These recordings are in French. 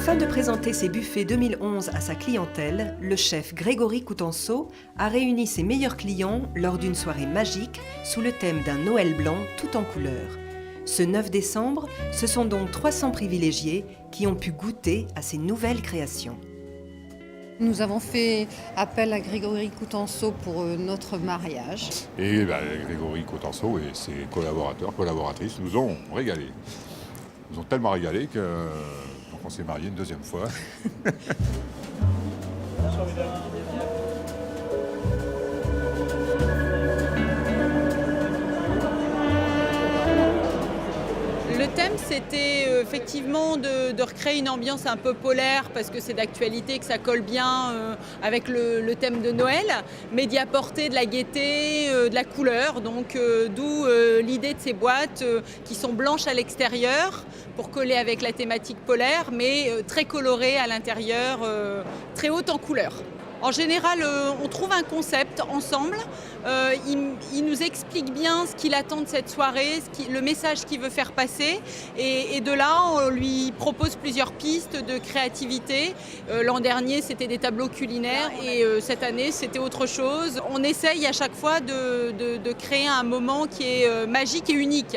Afin de présenter ses buffets 2011 à sa clientèle, le chef Grégory Coutenceau a réuni ses meilleurs clients lors d'une soirée magique sous le thème d'un Noël blanc tout en couleurs. Ce 9 décembre, ce sont donc 300 privilégiés qui ont pu goûter à ces nouvelles créations. Nous avons fait appel à Grégory Coutenceau pour notre mariage. Et Grégory Coutenceau et ses collaborateurs, collaboratrices nous ont régalé. Ils nous ont tellement régalé qu'on s'est mariés une deuxième fois. Le thème, c'était effectivement de recréer une ambiance un peu polaire parce que c'est d'actualité, que ça colle bien avec le thème de Noël, mais d'y apporter de la gaieté, de la couleur. Donc d'où l'idée de ces boîtes qui sont blanches à l'extérieur pour coller avec la thématique polaire, mais très colorées à l'intérieur, très hautes en couleur. En général, on trouve un concept ensemble. Il nous explique bien ce qu'il attend de cette soirée, le message qu'il veut faire passer. Et de là, on lui propose plusieurs pistes de créativité. L'an dernier, c'était des tableaux culinaires et cette année, c'était autre chose. On essaye à chaque fois de créer un moment qui est magique et unique.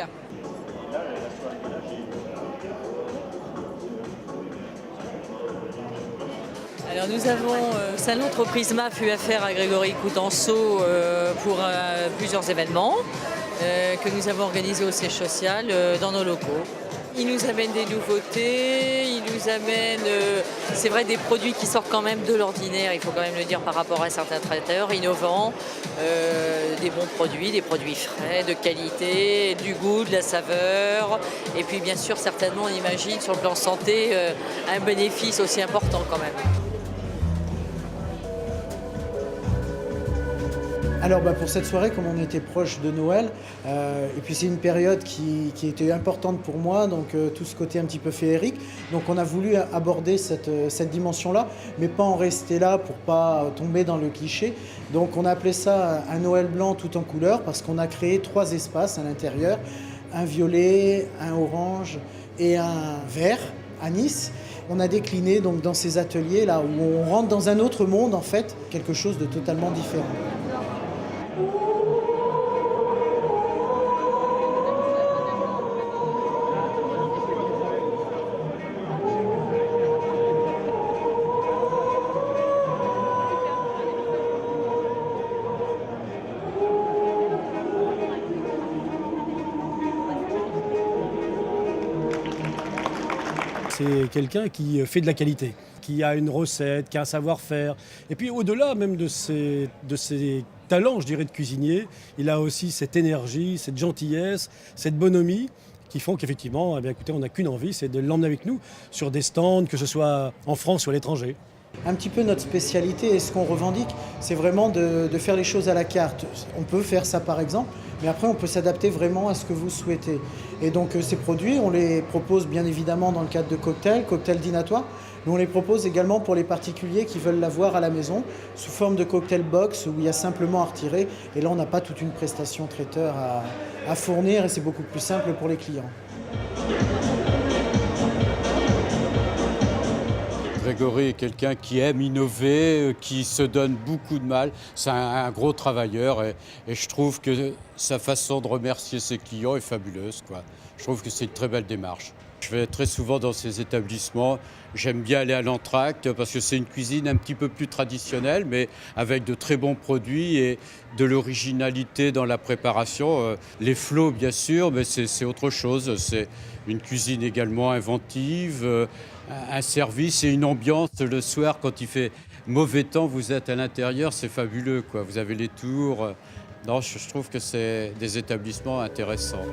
Alors nous avons, Salon Prisma, eu affaire à Grégory Coutenceau pour plusieurs événements que nous avons organisés au siège social dans nos locaux. Il nous amène des nouveautés, il nous amène, c'est vrai, des produits qui sortent quand même de l'ordinaire, il faut quand même le dire par rapport à certains traiteurs, innovants, des bons produits, des produits frais, de qualité, du goût, de la saveur, et puis bien sûr certainement on imagine sur le plan santé un bénéfice aussi important quand même. Alors pour cette soirée, comme on était proche de Noël, et puis c'est une période qui était importante pour moi, donc tout ce côté un petit peu féerique, donc on a voulu aborder cette dimension-là, mais pas en rester là pour pas tomber dans le cliché. Donc on a appelé ça un Noël blanc tout en couleurs, parce qu'on a créé 3 espaces à l'intérieur, un violet, un orange et un vert à Nice. On a décliné donc dans ces ateliers là où on rentre dans un autre monde en fait, quelque chose de totalement différent. C'est quelqu'un qui fait de la qualité, qui a une recette, qui a un savoir-faire. Et puis au-delà même de ses talents, je dirais, de cuisinier, il a aussi cette énergie, cette gentillesse, cette bonhomie qui font qu'effectivement, eh bien, écoutez, on n'a qu'une envie, c'est de l'emmener avec nous sur des stands, que ce soit en France ou à l'étranger. Un petit peu notre spécialité et ce qu'on revendique, c'est vraiment de faire les choses à la carte. On peut faire ça par exemple, mais après on peut s'adapter vraiment à ce que vous souhaitez. Et donc ces produits, on les propose bien évidemment dans le cadre de cocktails dînatoires, mais on les propose également pour les particuliers qui veulent l'avoir à la maison, sous forme de cocktail box où il y a simplement à retirer. Et là on n'a pas toute une prestation traiteur à fournir et c'est beaucoup plus simple pour les clients. Grégory est quelqu'un qui aime innover, qui se donne beaucoup de mal. C'est un gros travailleur et je trouve que sa façon de remercier ses clients est fabuleuse, quoi. Je trouve que c'est une très belle démarche. Je vais très souvent dans ces établissements. J'aime bien aller à l'entracte parce que c'est une cuisine un petit peu plus traditionnelle, mais avec de très bons produits et de l'originalité dans la préparation. Les flots, bien sûr, mais c'est autre chose. C'est une cuisine également inventive, un service et une ambiance. Le soir, quand il fait mauvais temps, vous êtes à l'intérieur, c'est fabuleux, quoi. Vous avez les tours. Non, je trouve que c'est des établissements intéressants.